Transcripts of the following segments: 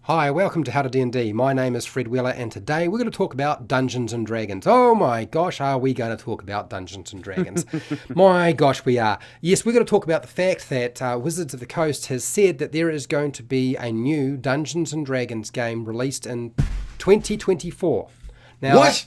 Hi, welcome to How to D&D. My name is Fred Wheeler, and today we're going to talk about Dungeons and Dragons. Oh my gosh, are we going to talk about Dungeons and Dragons? My gosh, we are. Yes, we're going to talk about the fact that Wizards of the Coast has said that there is going to be a new Dungeons and Dragons game released in 2024. Now, What?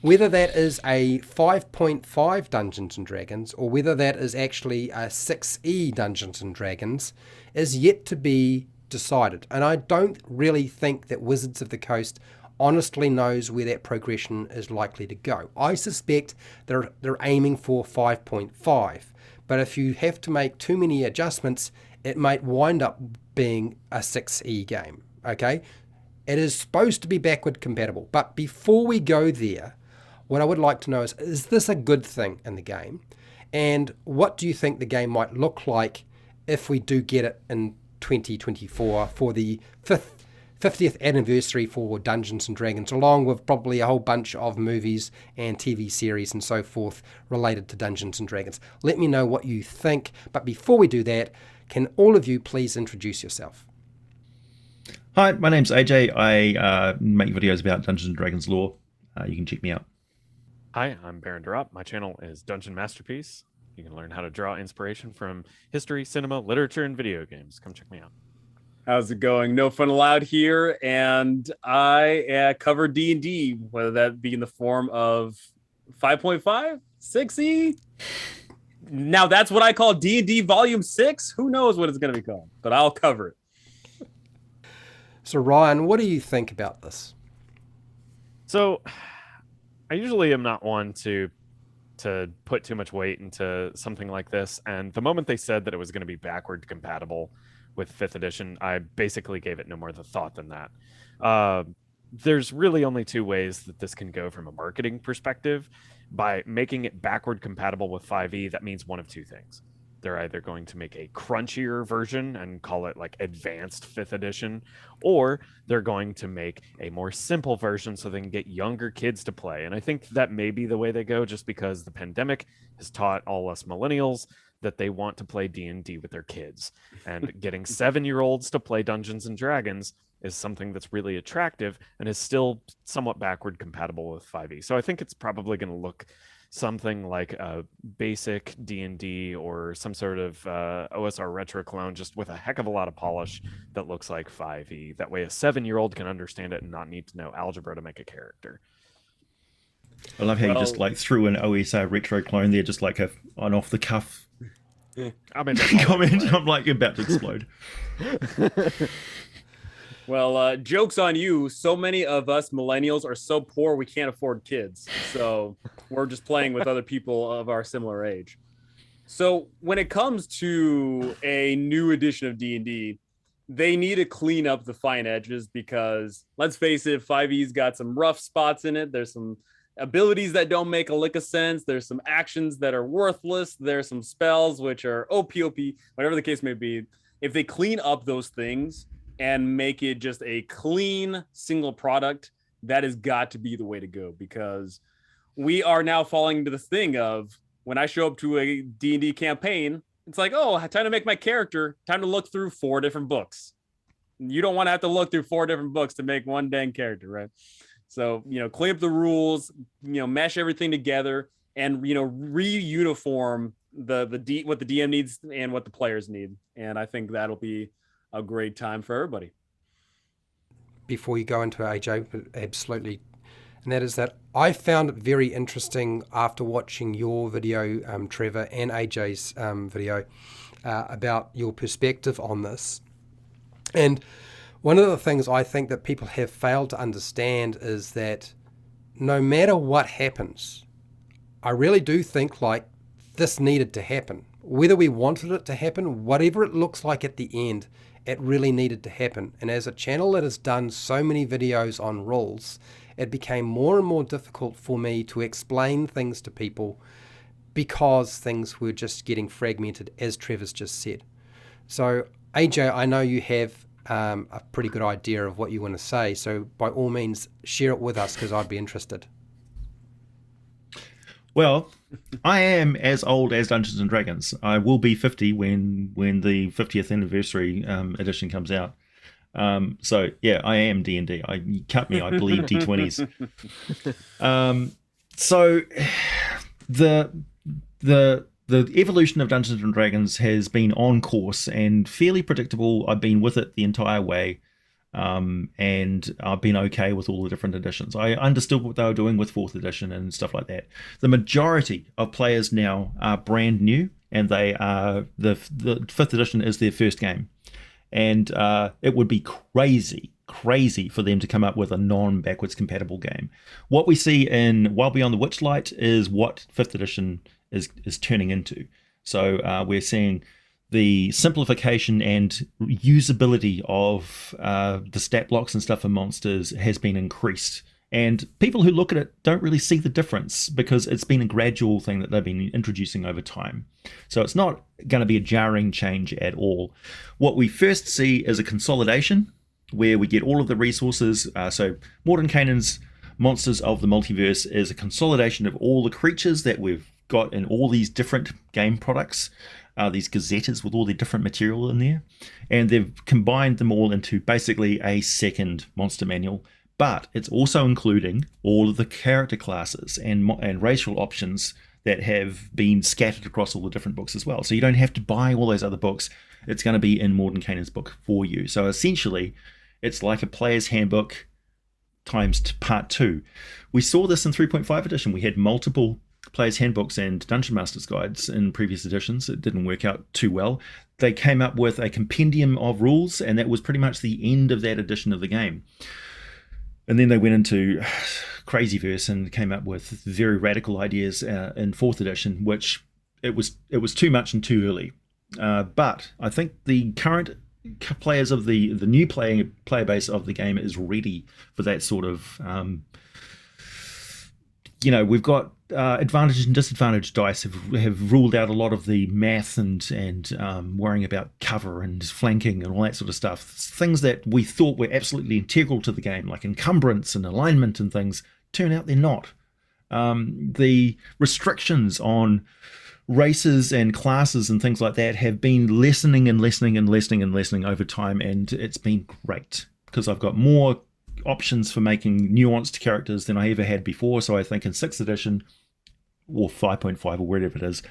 whether that is a 5.5 Dungeons and Dragons or whether that is actually a 6e Dungeons and Dragons is yet to be decided. And I don't really think that Wizards of the Coast honestly knows where that progression is likely to go. I suspect they're aiming for 5.5, but if you have to make too many adjustments, it might wind up being a 6e game. Okay, it is supposed to be backward compatible, but before we go there, what I would like to know is this a good thing in the game? And what do you think the game might look like if we do get it in 2024 for the 50th anniversary for Dungeons and Dragons, along with probably a whole bunch of movies and TV series and so forth related to Dungeons and Dragons? Let me know what you think. But before we do that, can all of you please introduce yourself? Hi, my name's AJ. I make videos about Dungeons and Dragons lore. You can check me out. Hi, I'm Baron Drop. My channel is Dungeon Masterpiece. You can learn how to draw inspiration from history, cinema, literature, and video games. Come check me out. How's it going? No Fun Allowed here, and I cover D&D, whether that be in the form of 5.5, 6e. Now that's what I call D&D Volume 6. Who knows what it's going to be called, but I'll cover it. So Ryan, what do you think about this? So I usually am not one to put too much weight into something like this. And the moment they said that it was going to be backward compatible with 5th edition, I basically gave it no more thought than that. There's really only two ways that this can go from a marketing perspective. By making it backward compatible with 5e, that means one of two things. They're either going to make a crunchier version and call it like advanced 5th edition, or they're going to make a more simple version so they can get younger kids to play. And I think that may be the way they go, just because the pandemic has taught all us millennials that they want to play D&D with their kids. And getting 7-year-olds to play Dungeons and Dragons is something that's really attractive and is still somewhat backward compatible with 5e. So I think it's probably going to look something like a basic D&D or some sort of OSR retro clone, just with a heck of a lot of polish that looks like 5e. That way a 7-year-old can understand it and not need to know algebra to make a character. I love how you just like threw an OSR retro clone there, just like an off the cuff I mean, comment. I'm like about to explode. Well, joke's on you. So many of us millennials are so poor we can't afford kids. So we're just playing with other people of our similar age. So when it comes to a new edition of D&D, they need to clean up the fine edges because, let's face it, 5e's got some rough spots in it. There's some abilities that don't make a lick of sense. There's some actions that are worthless. There's some spells which are OP, whatever the case may be. If they clean up those things and make it just a clean single product, that has got to be the way to go, because we are now falling into this thing of when I show up to a D&D campaign, it's like, oh, time to make my character, time to look through 4 different books. You don't want to have to look through 4 different books to make one dang character, right? So, clean up the rules, mesh everything together and, re-uniform what the DM needs and what the players need. And I think that'll be a great time for everybody. Before you go into AJ, absolutely. And that is that I found it very interesting after watching your video, Trevor, and AJ's video about your perspective on this. And one of the things I think that people have failed to understand is that no matter what happens, I really do think like this needed to happen. Whether we wanted it to happen, whatever it looks like at the end, it really needed to happen. And as a channel that has done so many videos on rules, it became more and more difficult for me to explain things to people because things were just getting fragmented, as Trevor's just said. So AJ, I know you have a pretty good idea of what you want to say. So by all means, share it with us because I'd be interested. Well, I am as old as Dungeons and Dragons. I will be 50 when the 50th anniversary edition comes out. So yeah, I am D&D. You cut me, I bleed D20s. So the evolution of Dungeons and Dragons has been on course and fairly predictable. I've been with it the entire way, and I've been okay with all the different editions. I understood what they were doing with 4th edition and stuff like that. The majority of players now are brand new, and they are the 5th edition is their first game, and it would be crazy for them to come up with a non-backwards compatible game. What we see in Wild Beyond the Witchlight is what 5th edition is turning into. So we're seeing the simplification and usability of the stat blocks and stuff for monsters has been increased. And people who look at it don't really see the difference because it's been a gradual thing that they've been introducing over time. So it's not going to be a jarring change at all. What we first see is a consolidation where we get all of the resources. So Morton Canaan's Monsters of the Multiverse is a consolidation of all the creatures that we've got in all these different game products, these gazetters with all the different material in there, and they've combined them all into basically a second monster manual. But it's also including all of the character classes and racial options that have been scattered across all the different books as well. So you don't have to buy all those other books. It's going to be in Morton Canaan's book for you. So essentially, it's like a player's handbook times part 2. We saw this in 3.5 edition. We had multiple player's handbooks and dungeon master's guides in previous editions. It didn't work out too well. They came up with a compendium of rules, and that was pretty much the end of that edition of the game. And then they went into Crazyverse and came up with very radical ideas in 4th edition, which it was too much and too early. But I think the current players of the new player base of the game is ready for that sort of we've got advantage and disadvantage dice have ruled out a lot of the math and worrying about cover and flanking and all that sort of stuff. Things that we thought were absolutely integral to the game, like encumbrance and alignment and things, turn out they're not. The restrictions on races and classes and things like that have been lessening over time, and it's been great because I've got more options for making nuanced characters than I ever had before. So I think in 6th edition or 5.5 or wherever it is,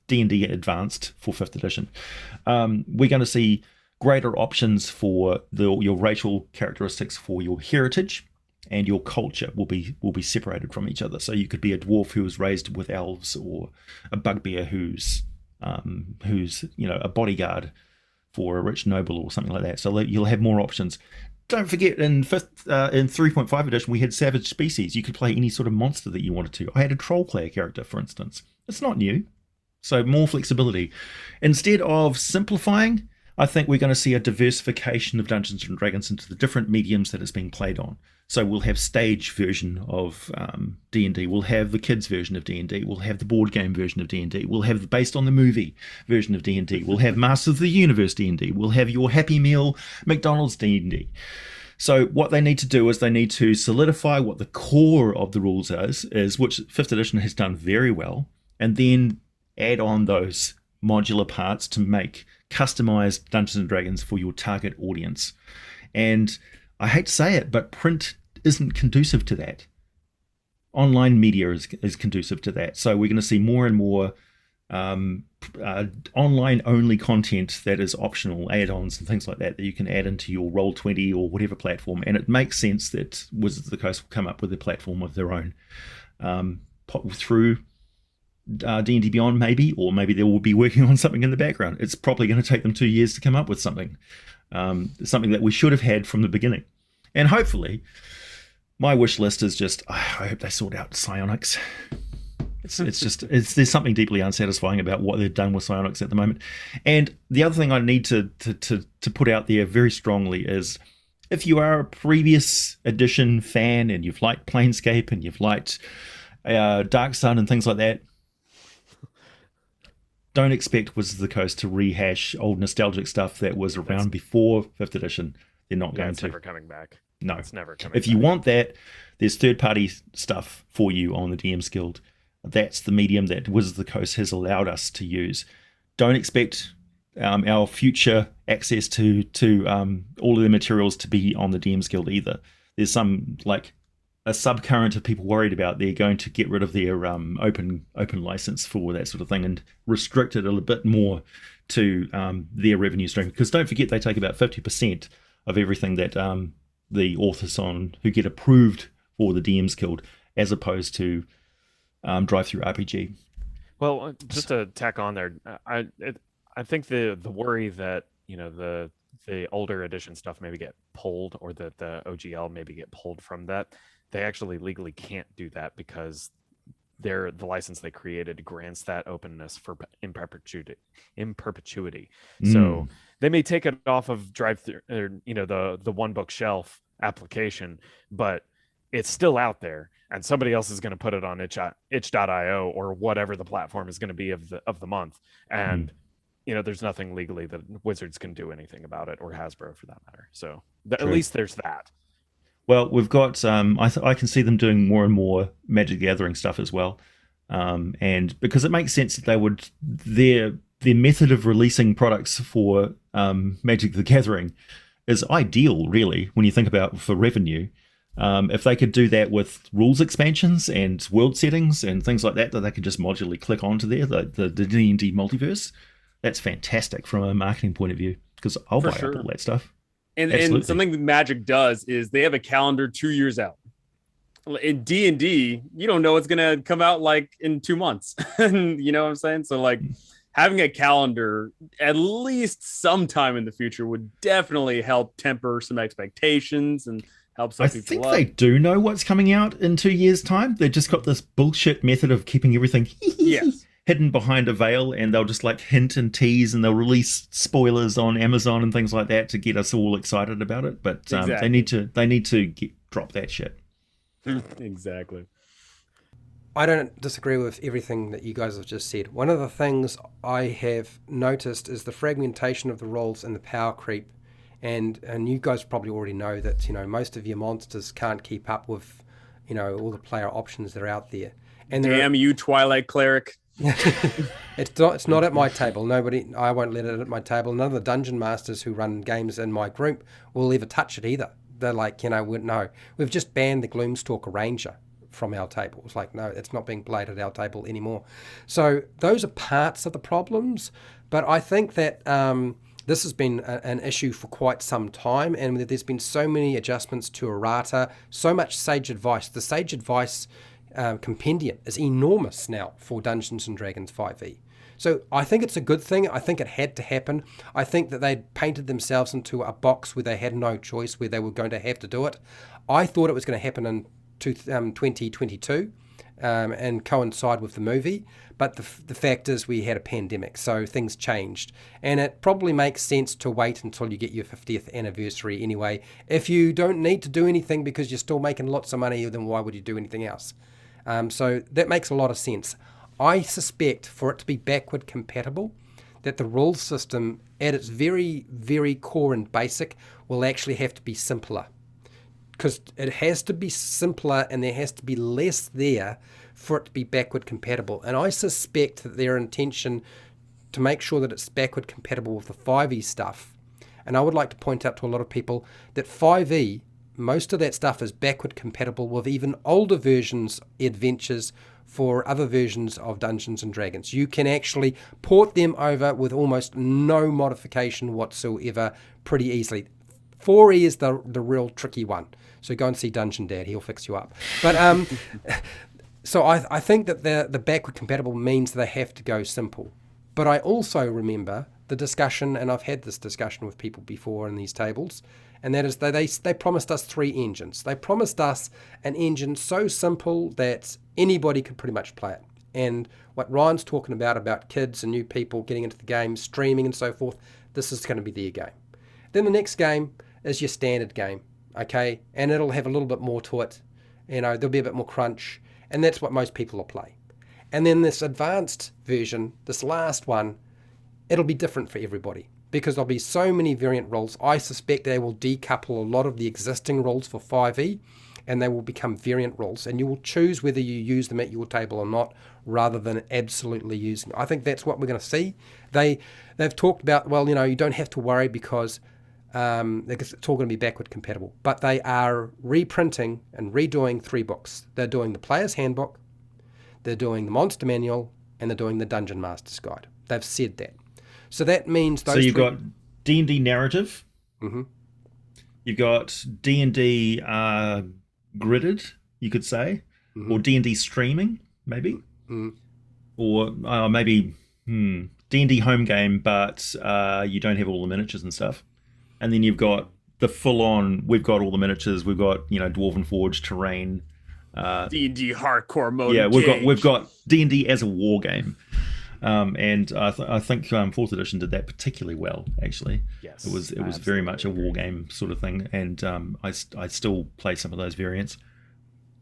D&D Advanced for 5th edition, we're going to see greater options for your racial characteristics, for your heritage, and your culture will be separated from each other. So you could be a dwarf who was raised with elves, or a bugbear who's a bodyguard for a rich noble or something like that. So you'll have more options. Don't forget, in 3.5 edition, we had savage species. You could play any sort of monster that you wanted to. I had a troll player character, for instance. It's not new. So more flexibility. Instead of simplifying, I think we're going to see a diversification of Dungeons and Dragons into the different mediums that it's being played on. So we'll have stage version of D&D. We'll have the kids version of D&D. We'll have the board game version of D&D. We'll have the based on the movie version of D&D. We'll have Masters of the Universe D&D. We'll have your Happy Meal McDonald's D&D. So what they need to do is they need to solidify what the core of the rules is, which 5th edition has done very well, and then add on those modular parts to make customized Dungeons and Dragons for your target audience. And I hate to say it, but print isn't conducive to that. Online media is conducive to that. So we're going to see more and more online-only content that is optional, add-ons and things like that you can add into your Roll20 or whatever platform. And it makes sense that Wizards of the Coast will come up with a platform of their own through D&D Beyond, maybe, or maybe they will be working on something in the background. It's probably going to take them 2 years to come up with something that we should have had from the beginning. And hopefully, my wish list is just, I hope they sort out psionics. There's something deeply unsatisfying about what they've done with psionics at the moment. And the other thing I need to put out there very strongly is, if you are a previous edition fan and you've liked Planescape and you've liked Dark Sun and things like that, don't expect Wizards of the Coast to rehash old nostalgic stuff that was around before 5th edition. They're not going to. It's never coming back. No. It's never coming If you want that, there's third-party stuff for you on the DM's Guild. That's the medium that Wizards of the Coast has allowed us to use. Don't expect our future access to all of the materials to be on the DMs Guild either. There's some like a subcurrent of people worried about they're going to get rid of their open license for that sort of thing and restrict it a little bit more to their revenue stream. Because don't forget, they take about 50% of everything that the authors on who get approved for the DMs Guild, as opposed to drive-through RPG. Well, just to tack on there, I think the worry that the older edition stuff maybe get pulled, or that the OGL maybe get pulled from that, they actually legally can't do that because the license they created grants that openness for in perpetuity. So they may take it off of drive-through, or the one bookshelf application, but it's still out there, and somebody else is going to put it on itch.io or whatever the platform is going to be of the month, and there's nothing legally that Wizards can do anything about it, or Hasbro for that matter. So at least there's that. Well, we've got I can see them doing more and more Magic the Gathering stuff as well, and because it makes sense that they would their method of releasing products for Magic the Gathering is ideal, really, when you think about for revenue. If they could do that with rules expansions and world settings and things like that they could just modularly click onto there, the D&D multiverse, that's fantastic from a marketing point of view, because I'll buy up all that stuff. And something that Magic does is they have a calendar 2 years out. In D&D, you don't know what's going to come out like in 2 months. You know what I'm saying? So like having a calendar at least sometime in the future would definitely help temper some expectations and help some people. I think they do know what's coming out in 2 years' time. They've just got this bullshit method of keeping everything hidden behind a veil, and they'll just like hint and tease, and they'll release spoilers on Amazon and things like that to get us all excited about it. But they need to drop that shit. Exactly. I don't disagree with everything that you guys have just said. One of the things I have noticed is the fragmentation of the roles and the power creep. And you guys probably already know that, most of your monsters can't keep up with, all the player options that are out there. And damn you, Twilight Cleric. It's not at my table. I won't let it at my table. None of the dungeon masters who run games in my group will ever touch it either. They're like, no, we've just banned the Gloomstalker Ranger from our table. It's like, no, it's not being played at our table anymore. So those are parts of the problems, but I think that this has been an issue for quite some time, and there's been so many adjustments to errata, so much sage advice. The sage advice compendium is enormous now for Dungeons & Dragons 5e. So I think it's a good thing. I think it had to happen. I think that they painted themselves into a box where they had no choice, where they were going to have to do it. I thought it was going to happen in 2022 and coincide with the movie, but the fact is we had a pandemic, so things changed. And it probably makes sense to wait until you get your 50th anniversary anyway. If you don't need to do anything because you're still making lots of money, then why would you do anything else? So that makes a lot of sense. I suspect for it to be backward compatible, that the rule system at its very, very core and basic will actually have to be simpler. Because it has to be simpler and there has to be less there for it to be backward compatible. And I suspect that their intention to make sure that it's backward compatible with the 5e stuff, and I would like to point out to a lot of people that 5e, most of that stuff is backward compatible with even older versions, adventures for other versions of Dungeons & Dragons. You can actually port them over with almost no modification whatsoever pretty easily. 4e is the real tricky one. So go and see Dungeon Dad, he'll fix you up. But so I think that the backward compatible means they have to go simple. But I also remember the discussion, and I've had this discussion with people before in these tables, and that is they promised us 3 engines. They promised us an engine so simple that anybody could pretty much play it. And what Ryan's talking about kids and new people getting into the game, streaming and so forth, this is going to be their game. Then the next game is your standard game, okay? And it'll have a little bit more to it. There'll be a bit more crunch, and that's what most people will play. And then this advanced version, this last one, it'll be different for everybody because there'll be so many variant roles. I suspect they will decouple a lot of the existing roles for 5e and they will become variant rules, and you will choose whether you use them at your table or not, rather than absolutely using them. I think that's what we're going to see. They've talked about, well, you don't have to worry because it's all going to be backward compatible, but they are reprinting and redoing 3 books. They're doing the Player's Handbook, they're doing the Monster Manual, and they're doing the Dungeon Master's Guide. They've said that. So that means those. So you've got D&D narrative. Mm-hmm. You've got D&D gridded, you could say, or D&D streaming, maybe, or maybe D&D home game, but you don't have all the miniatures and stuff. And then you've got the full-on. We've got all the miniatures. We've got Dwarven Forge terrain. D&D hardcore mode. Yeah, we've got D&D as a war game. And I think 4th edition did that particularly well. Actually, Yes, it was very much a war game sort of thing, and I still play some of those variants.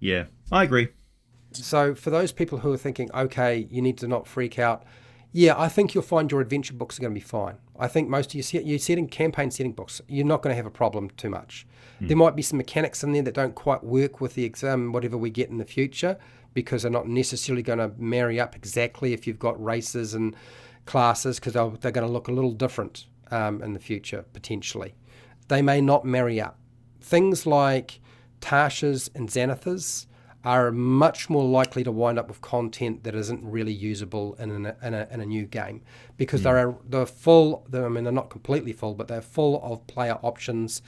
Yeah, I agree. So for those people who are thinking, okay, you need to not freak out, yeah, I think you'll find your adventure books are going to be fine. I think most of your campaign setting books, you're not going to have a problem too much. There might be some mechanics in there that don't quite work with the whatever we get in the future, because they're not necessarily going to marry up exactly if you've got races and classes, because they're going to look a little different in the future, potentially. They may not marry up. Things like Tashas and Xanathas are much more likely to wind up with content that isn't really usable in a new game, because they're full. They're not completely full, but they're full of player options.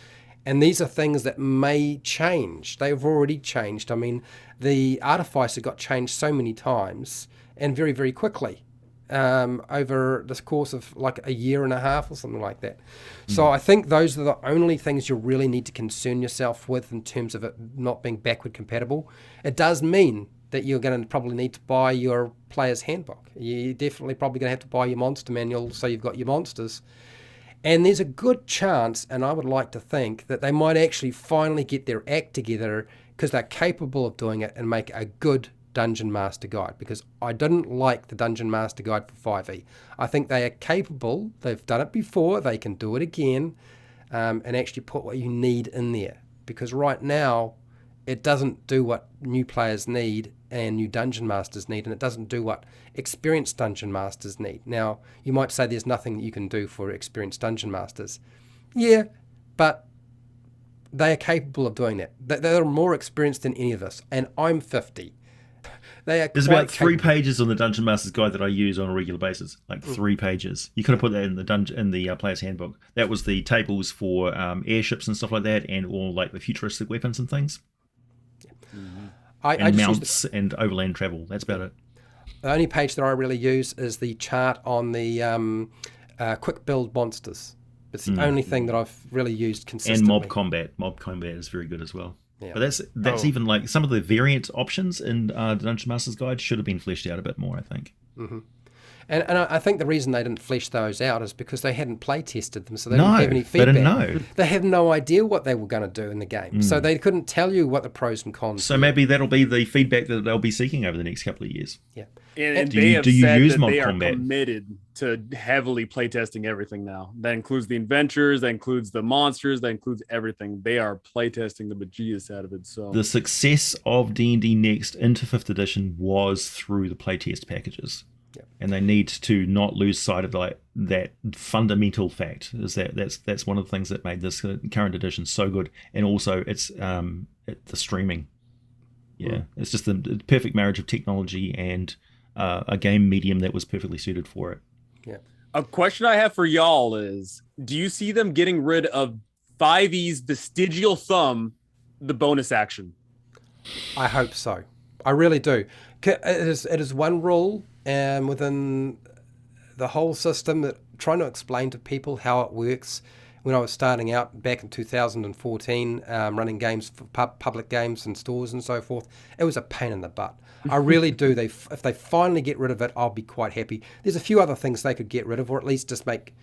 And these are things that may change. They've already changed. I mean, the Artificer got changed so many times and very, very quickly over this course of like a year and a half or something like that. So I think those are the only things you really need to concern yourself with in terms of it not being backward compatible. It does mean that you're going to probably need to buy your Player's Handbook. You're definitely probably going to have to buy your Monster Manual so you've got your monsters. And there's a good chance, and I would like to think, that they might actually finally get their act together because they're capable of doing it and make a good Dungeon Master Guide, because I didn't like the Dungeon Master Guide for 5e. I think they are capable, they've done it before, they can do it again, and actually put what you need in there. Because right now, it doesn't do what new players need and new Dungeon Masters need, and it doesn't do what experienced Dungeon Masters need. Now, you might say there's nothing that you can do for experienced Dungeon Masters. Yeah, but they are capable of doing that. They're more experienced than any of us, and I'm 50. There's about 3 pages on the Dungeon Master's Guide that I use on a regular basis. Like 3 pages. You could have put that in the Player's Handbook. That was the tables for airships and stuff like that, and all like the futuristic weapons and things. And mounts and overland travel. That's about it. The only page that I really use is the chart on the quick build monsters. It's the only thing that I've really used consistently. And mob combat. Mob combat is very good as well. Yeah. But that's even like some of the variant options in the Dungeon Master's Guide should have been fleshed out a bit more, I think. Mm-hmm. And I think the reason they didn't flesh those out is because they hadn't play tested them, so they didn't have any feedback. They didn't know. They had no idea what they were going to do in the game, so they couldn't tell you what the pros and cons. So maybe that'll be the feedback that they'll be seeking over the next couple of years. Yeah, and they have said that they are committed to heavily playtesting everything now. That includes the adventures, that includes the monsters, that includes everything. They are playtesting the bejesus out of it. So the success of D&D Next into 5th edition was through the playtest packages. Yep. And they need to not lose sight of like that fundamental fact is that's one of the things that made this current edition so good, and also it's the streaming. Yeah, it's just the perfect marriage of technology and a game medium that was perfectly suited for it. Yeah. A question I have for y'all is: do you see them getting rid of 5e's vestigial thumb, the bonus action? I hope so. I really do. It is one rule within the whole system that trying to explain to people how it works. When I was starting out back in 2014, running games for public games and stores and so forth, it was a pain in the butt. I really do. If they finally get rid of it, I'll be quite happy. There's a few other things they could get rid of, or at least just make,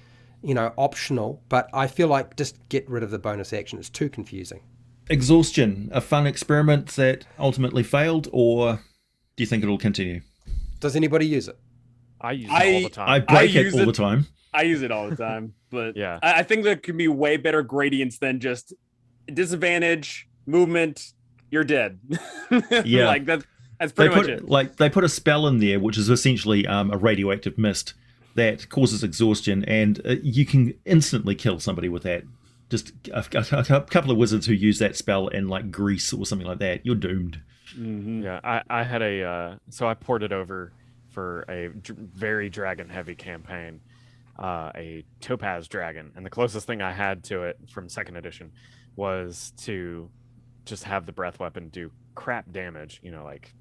optional. But I feel like just get rid of the bonus action. It's too confusing. Exhaustion, a fun experiment that ultimately failed, or do you think it'll continue? Does anybody use it? I use it all the time. I break it all the time. I use it all the time, but yeah, I think there could be way better gradients than just disadvantage, movement, you're dead. Yeah. Like that's pretty much it. Like they put a spell in there, which is essentially a radioactive mist that causes exhaustion, and you can instantly kill somebody with that. Just a couple of wizards who use that spell and like grease or something like that, you're doomed. Mm-hmm. Yeah, I had so I ported over for a very dragon heavy campaign, a topaz dragon, and the closest thing I had to it from second edition was to just have the breath weapon do crap damage, like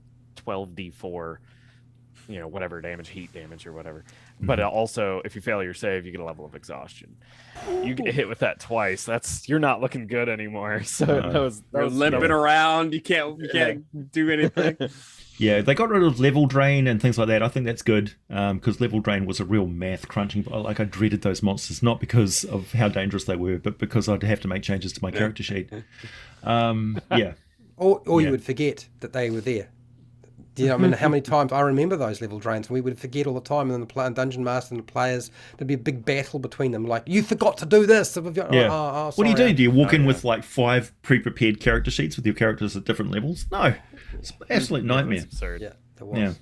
12d4, whatever damage, heat damage or whatever. But also, if you fail your save, you get a level of exhaustion. You get hit with that twice. You're not looking good anymore. So that was limping around. You can't do anything. Yeah, they got rid of level drain and things like that. I think that's good because level drain was a real math crunching. Like I dreaded those monsters, not because of how dangerous they were, but because I'd have to make changes to my character sheet. Yeah. Or you would forget that they were there. I mean, how many times I remember those level drains, and we would forget all the time, and then the dungeon master and the players, there'd be a big battle between them, like, you forgot to do this. Yeah. What do you do? Do you walk in with like 5 pre-prepared character sheets with your characters at different levels? No, it's an absolute nightmare. Absurd. Yeah, it was. Yeah.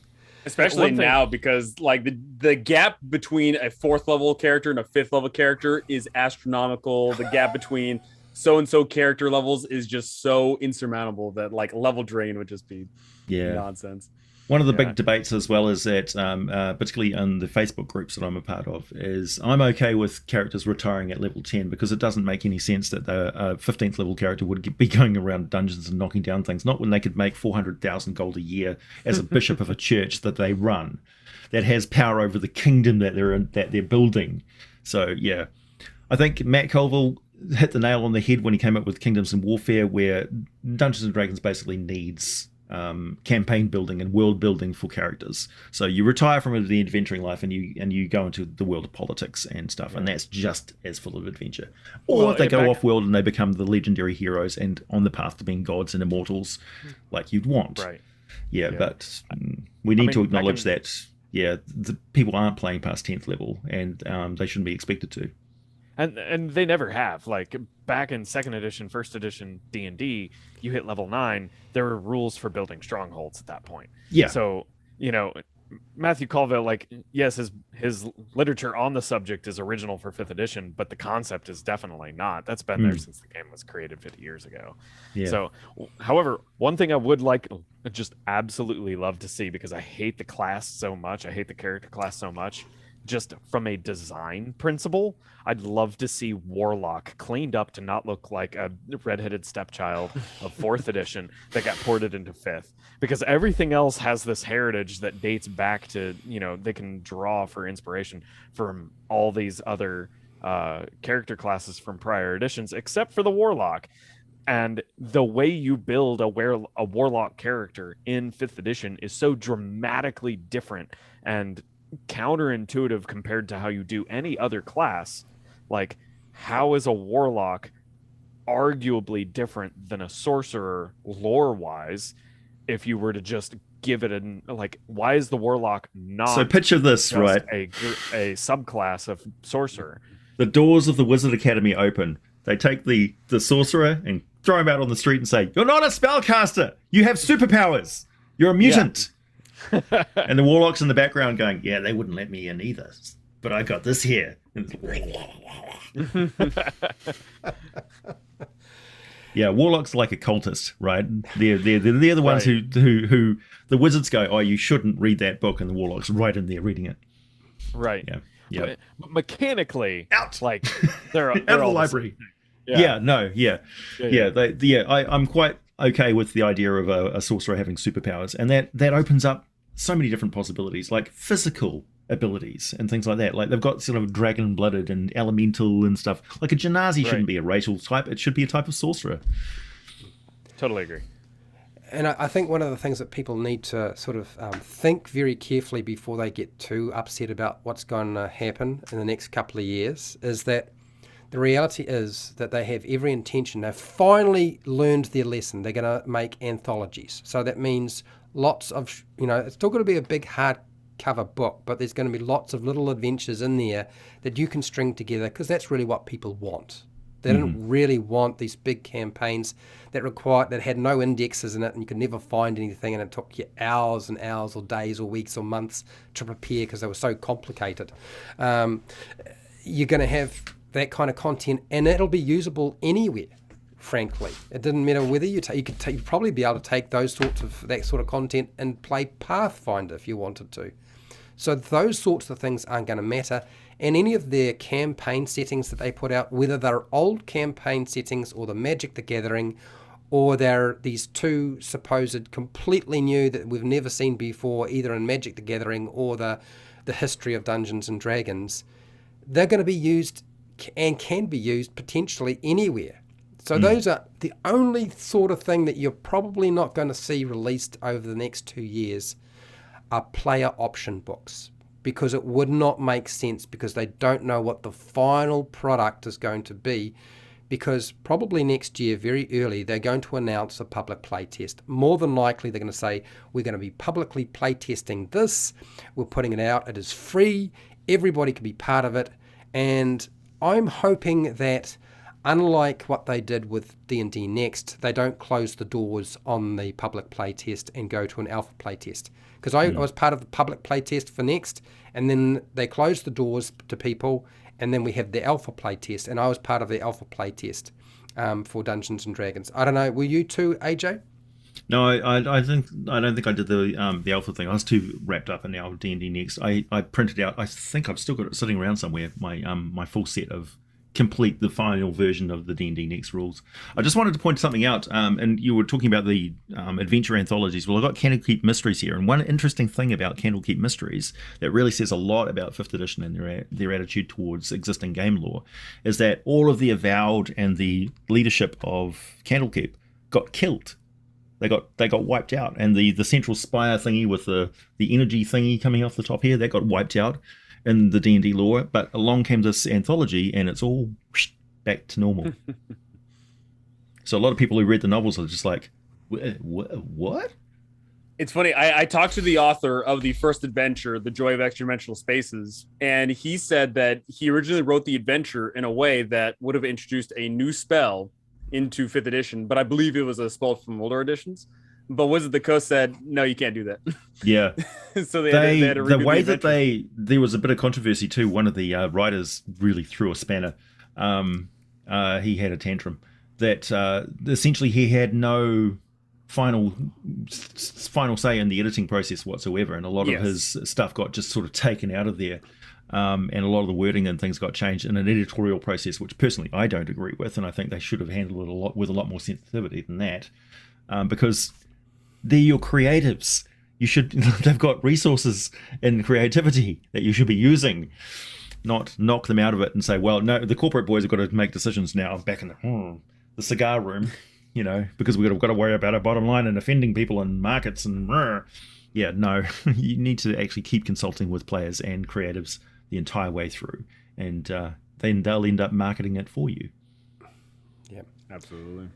Especially now, because like the gap between a 4th level character and a 5th level character is astronomical. The gap between so-and-so character levels is just so insurmountable that like level drain would just be nonsense. One of the big debates as well is that, particularly in the Facebook groups that I'm a part of, is I'm okay with characters retiring at level 10 because it doesn't make any sense that the 15th level character would be going around dungeons and knocking down things, not when they could make 400,000 gold a year as a bishop of a church that they run, that has power over the kingdom that they're building. So, yeah. I think Matt Colville hit the nail on the head when he came up with Kingdoms and Warfare, where Dungeons and Dragons basically needs campaign building and world building for characters. So you retire from the adventuring life and you go into the world of politics and stuff, and that's just as full of adventure. Or they go off world and they become the legendary heroes and on the path to being gods and immortals, like you'd want. Right. Yeah. But we need to acknowledge that the people aren't playing past 10th level, and they shouldn't be expected to. And they never have. Like back in second edition, first edition D&D, you hit level 9, there were rules for building strongholds at that point. Yeah. So, Matthew Colville, like, yes, his literature on the subject is original for 5th edition, but the concept is definitely not. That's been there since the game was created 50 years ago. Yeah. So, however, one thing I would just absolutely love to see, because I hate the class so much, I hate the character class so much, just from a design principle, I'd love to see Warlock cleaned up to not look like a redheaded stepchild of 4th edition that got ported into 5th, because everything else has this heritage that dates back to, they can draw for inspiration from all these other character classes from prior editions, except for the Warlock. And the way you build a Warlock character in 5th edition is so dramatically different and counterintuitive compared to how you do any other class. Like, how is a Warlock arguably different than a sorcerer lore wise if you were to just give it why is the Warlock not so picture this, right? a subclass of sorcerer? The doors of the Wizard Academy open. They take the sorcerer and throw him out on the street and say, "You're not a spellcaster, you have superpowers, you're a mutant." And the Warlock's in the background going, "Yeah, they wouldn't let me in either, but I got this here." Yeah, Warlock's like a cultist, right? They're the ones who the wizards go, "Oh, you shouldn't read that book," and the Warlock's right in there reading it. Right. Yeah. But mechanically, out, like they're out of the library. I'm quite okay with the idea of a sorcerer having superpowers, and that opens up so many different possibilities, like physical abilities and things like that. Like they've got sort of dragon-blooded and elemental and stuff. Like a Genasi shouldn't be a racial type; it should be a type of sorcerer. Totally agree. And I think one of the things that people need to sort of think very carefully before they get too upset about what's going to happen in the next couple of years is that the reality is that they have every intention. They've finally learned their lesson. They're going to make anthologies. So that means lots of, it's still going to be a big hardcover book, but there's going to be lots of little adventures in there that you can string together, because that's really what people want. They didn't really want these big campaigns that had no indexes in it, and you could never find anything, and it took you hours and hours or days or weeks or months to prepare because they were so complicated. You're going to have that kind of content, and it'll be usable anywhere. Frankly, it didn't matter whether you'd probably be able to take that sort of content and play Pathfinder if you wanted to. So those sorts of things aren't going to matter. And any of their campaign settings that they put out, whether they're old campaign settings or the Magic the Gathering, or they're these two supposed completely new that we've never seen before, either in Magic the Gathering or the history of Dungeons and Dragons, they're going to be used and can be used potentially anywhere. So those are the only sort of thing that you're probably not going to see released over the next 2 years are player option books, because it would not make sense, because they don't know what the final product is going to be, because probably next year, very early, they're going to announce a public playtest. More than likely, they're going to say, we're going to be publicly playtesting this, we're putting it out, it is free, everybody can be part of it, and I'm hoping that unlike what they did with D&D Next, they don't close the doors on the public playtest and go to an alpha playtest. Because I was part of the public playtest for Next, and then they closed the doors to people, and then we have the alpha playtest, and I was part of the alpha playtest for Dungeons and Dragons. I don't know, were you too, AJ? No, I don't think I did the alpha thing. I was too wrapped up in our D&D Next. I printed out. I think I've still got it sitting around somewhere. My full set of the final version of the D&D Next rules. I just wanted to point something out, and you were talking about the adventure anthologies. Well, I've got Candlekeep Mysteries here, and one interesting thing about Candlekeep Mysteries that really says a lot about 5th edition and their attitude towards existing game lore is that all of the avowed and the leadership of Candlekeep got killed. They got wiped out, and the central spire thingy with the energy thingy coming off the top here, that got wiped out in the D&D lore. But along came this anthology, and it's all back to normal. So a lot of people who read the novels are just like, what? It's funny. I talked to the author of the first adventure, The Joy of Extra-Dimensional Spaces, and he said that he originally wrote the adventure in a way that would have introduced a new spell into 5th edition, but I believe it was a spell from older editions. But Wizard of the Coast said, no, you can't do that. Yeah. So they had to the way that there was a bit of controversy too. One of the writers really threw a spanner. He had a tantrum that essentially he had no final say in the editing process whatsoever, and a lot of his stuff got just sort of taken out of there. And a lot of the wording and things got changed in an editorial process, which personally I don't agree with, and I think they should have handled it with a lot more sensitivity than that, because they're your creatives. They've got resources and creativity that you should be using, not knock them out of it and say, well, no, the corporate boys have got to make decisions now back in the cigar room, because we've got to worry about our bottom line and offending people in markets and yeah, no, you need to actually keep consulting with players and creatives the entire way through, and then they'll end up marketing it for you. Yeah, absolutely.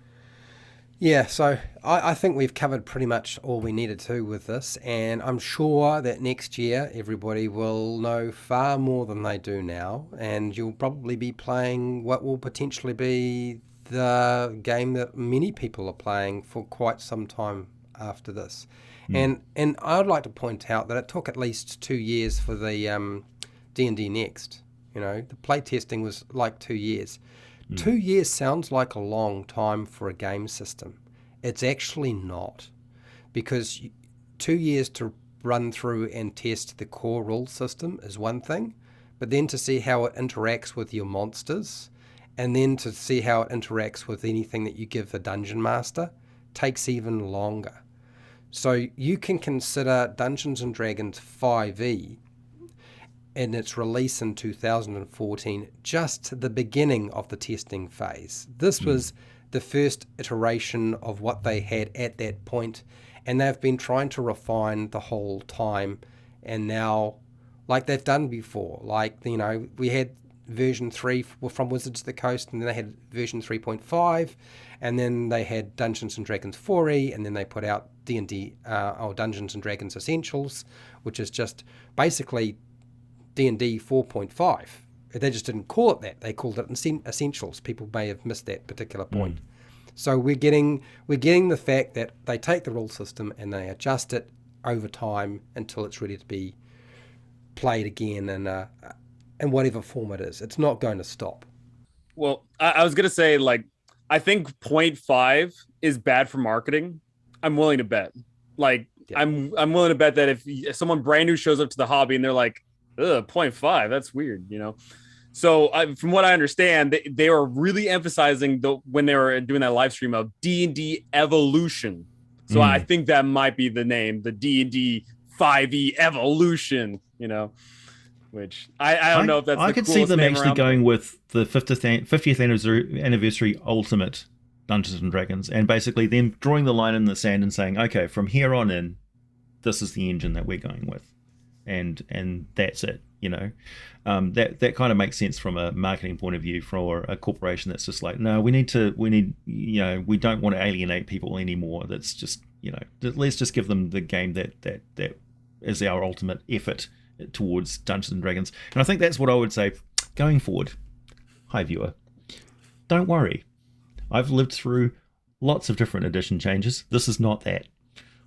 Yeah, so I think we've covered pretty much all we needed to with this, and I'm sure that next year everybody will know far more than they do now, and you'll probably be playing what will potentially be the game that many people are playing for quite some time after this. And I'd like to point out that it took at least 2 years for the D&D Next. The playtesting was like 2 years. 2 years sounds like a long time for a game system. It's actually not, because 2 years to run through and test the core rule system is one thing, but then to see how it interacts with your monsters, and then to see how it interacts with anything that you give the dungeon master, takes even longer. So you can consider Dungeons & Dragons 5e and its release in 2014 just the beginning of the testing phase. This was the first iteration of what they had at that point, and they've been trying to refine the whole time. And now, like they've done before, we had version 3 from Wizards of the Coast, and then they had version 3.5, and then they had Dungeons & Dragons 4e, and then they put out D&D, Dungeons & Dragons Essentials, which is just basically D&D 4.5 They just didn't call it that. They called it essentials. People may have missed that particular point. So we're getting the fact that they take the rule system and they adjust it over time until it's ready to be played again in whatever form it is. It's not going to stop. Well, I was gonna say, like, I think 0.5 is bad for marketing. I'm willing to bet. Like, Yeah. I'm willing to bet that if someone brand new shows up to the hobby and they're like, ugh, 0.5, that's weird, you know? So from what I understand, they were really emphasizing when they were doing that live stream of D&D Evolution. So I think that might be the name, the D&D 5e Evolution, you know, which I don't know if that's I the could see coolest them name actually around. going with the 50th anniversary Ultimate Dungeons and Dragons, and basically them drawing the line in the sand and saying, okay, from here on in, this is the engine that we're going with, and that's it. You know, that kind of makes sense from a marketing point of view for a corporation that's just like, no, we need, you know, we don't want to alienate people anymore. That's just, you know, let's just give them the game that is our ultimate effort towards Dungeons and Dragons. And I think that's what I would say going forward. Hi, viewer. Don't worry. I've lived through lots of different edition changes. This is not that.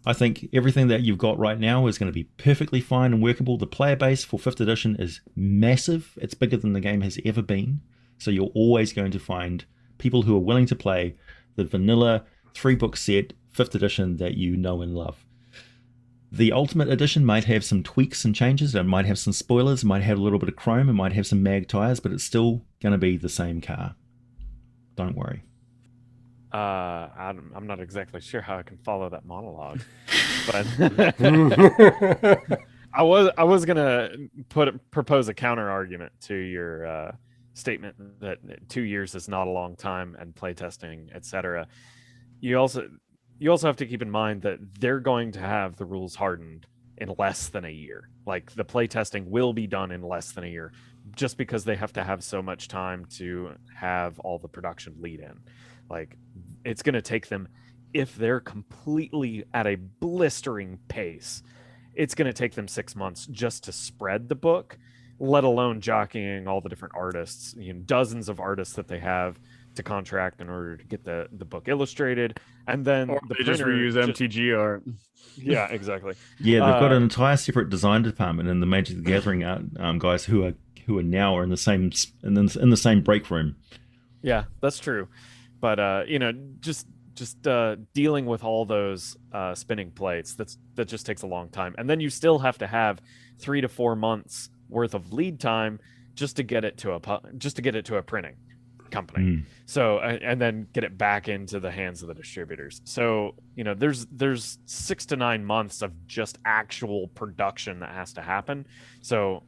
I think everything that you've got right now is going to be perfectly fine and workable. The player base for 5th edition is massive. It's bigger than the game has ever been. So you're always going to find people who are willing to play the vanilla 3-book set 5th edition that you know and love. The Ultimate Edition might have some tweaks and changes. It might have some spoilers. It might have a little bit of chrome. It might have some mag tires, but it's still going to be the same car. Don't worry. I'm not exactly sure how I can follow that monologue, but I was gonna propose a counter argument to your statement that 2 years is not a long time and playtesting, etc. You also have to keep in mind that they're going to have the rules hardened in less than a year. Like, the playtesting will be done in less than a year, just because they have to have so much time to have all the production lead in. Like, it's going to take them, if they're completely at a blistering pace, it's going to take them 6 months just to spread the book, let alone jockeying all the different artists, you know, dozens of artists that they have to contract in order to get the book illustrated. And then Or the they just reuse MTG art. Yeah, exactly. Yeah, they've got an entire separate design department in the Magic the Gathering guys who are now in the same break room. Yeah, that's true. But you know, just dealing with all those spinning plates, that just takes a long time. And then you still have to have 3 to 4 months worth of lead time just to get it to a printing company. So and then get it back into the hands of the distributors. So, you know, there's 6 to 9 months of just actual production that has to happen. So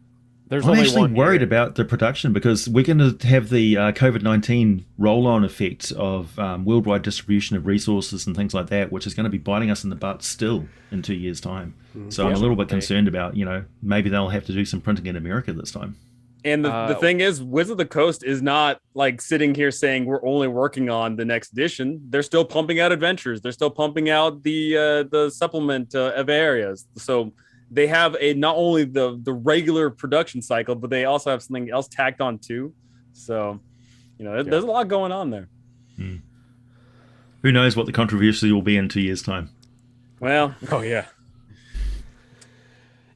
I'm only actually worried about the production, because we're going to have the COVID-19 roll-on effect of worldwide distribution of resources and things like that, which is going to be biting us in the butt still in 2 years' time. So I'm a little bit concerned about, you know, maybe they'll have to do some printing in America this time. And the thing is, Wizards of the Coast is not like sitting here saying we're only working on the next edition. They're still pumping out adventures. They're still pumping out the supplement of areas. So they have not only the regular production cycle, but they also have something else tacked on too. So, you know, there's a lot going on there. Who knows what the controversy will be in 2 years' time? Well,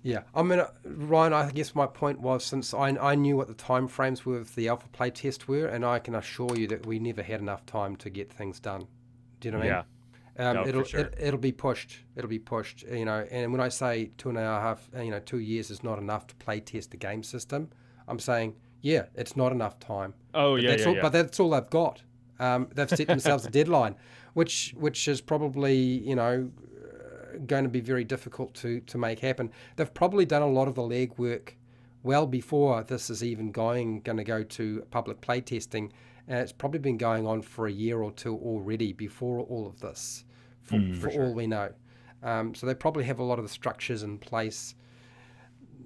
Yeah, I mean, Ryan, I guess my point was, since I knew what the time frames with the alpha play test were, and I can assure you that we never had enough time to get things done. Do you know what I mean? No, for sure. It'll be pushed. It'll be pushed. You know, and when I say 2 years is not enough to play test the game system, I'm saying, yeah, it's not enough time. Oh, but yeah, But that's all they've got. They've set themselves a deadline, which is probably, you know, going to be very difficult to make happen. They've probably done a lot of the legwork well before this is even going to go to public play testing. It's probably been going on for a year or two already before all of this, for all we know. So they probably have a lot of the structures in place.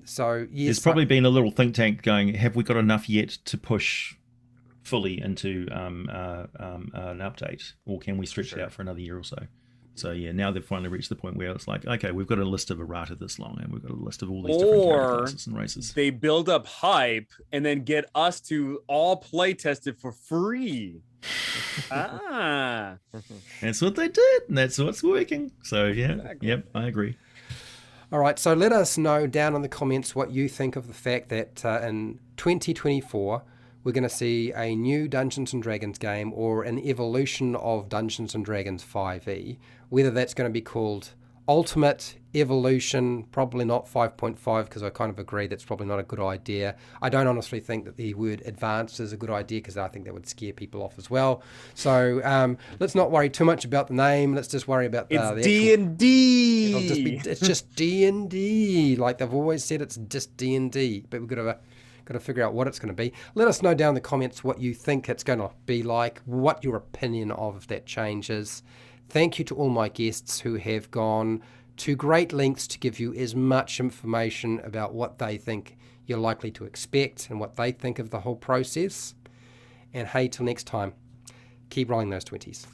So yes, there's probably been a little think tank going, have we got enough yet to push fully into an update, or can we stretch it out for another year or so? So yeah, now they've finally reached the point where it's like, okay, we've got a list of errata this long, and we've got a list of all these different character Or classes and races. they build up hype and then get us to all play test it for free. That's what they did, and that's what's working. So yeah, Exactly. Yep, I agree. All right, so let us know down in the comments what you think of the fact that in 2024 we're going to see a new Dungeons & Dragons game or an evolution of Dungeons & Dragons 5e, whether that's going to be called Ultimate, Evolution, probably not 5.5, because I kind of agree that's probably not a good idea. I don't honestly think that the word advanced is a good idea, because I think that would scare people off as well. So let's not worry too much about the name. Let's just worry about the It's D&D. It'll just be, it's just D&D. Like they've always said, it's just D&D. But we've got to figure out what it's going to be. Let us know down in the comments what you think it's going to be like, what your opinion of that change is. Thank you to all my guests who have gone to great lengths to give you as much information about what they think you're likely to expect and what they think of the whole process. And hey, till next time, keep rolling those 20s.